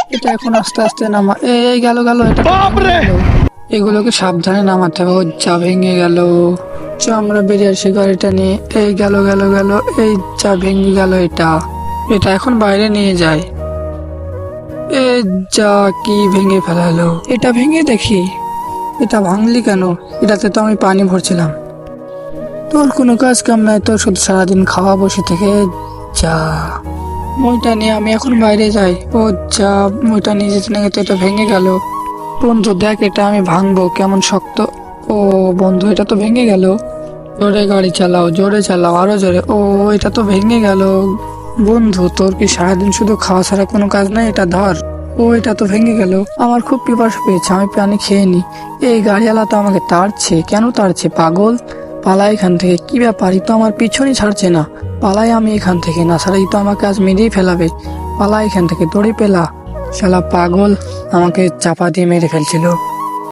এটা এখন আস্তে আস্তে নামা। এই গেল গেল, এটা তো ভেঙে গেল। এগুলোকে সাবধানে নামাতে হবে। ও যা ভেঙে গেল। চ আমরা বেরিয়ে আসি গাড়িটা নিয়ে। এই গেল গেল গেল, এই যা ভেঙে গেল। এটা এটা এখন বাইরে নিয়ে যায়। এ যা, কি ভেঙে ফেলালো। এটা ভেঙে দেখি। এটা ভাঙলি কেন? এটাতে তো আমি পানি ভরছিলাম। তোর কোনো কাজ কাম নাই, তোর শুধু সারাদিন খাওয়া বসে থেকে। যা, মইটা নিয়ে আমি এখন বাইরে যাই। ও যা, মইটা নিয়ে যেতে না যেতে এটা ভেঙে গেল। বন্ধু দেখ, এটা আমি ভাঙবো, কেমন শক্ত। ও বন্ধু, এটা তো ভেঙে গেল। জোরে গাড়ি চালাও, জোরে চালাও, আরো জোরে। ও এটা তো ভেঙে গেল। বন্ধু, তোর কি সারাদিন শুধু খাওয়া ছাড়া কোনো কাজ নাই? এটা ধর। ও এটা তো ভেঙে গেল। আমার খুব পিপাসা পেয়েছে, আমি পানি খেয়ে নি। এই গাড়িওয়ালা তো আমাকে তাড়ছে। কেন তাড়ছে? পাগল, পালাই এখান থেকে। কি ব্যাপার, ই তো আমার পিছনই ছাড়ছে না। পালাই আমি এখান থেকে, না ছাড়া ই তো আমাকে আজ মেরেই ফেলাবে। পালাই এখান থেকে, দড়ি পেলা। শালা পাগল, আমাকে চাপা দিয়ে মেরে ফেলছিল।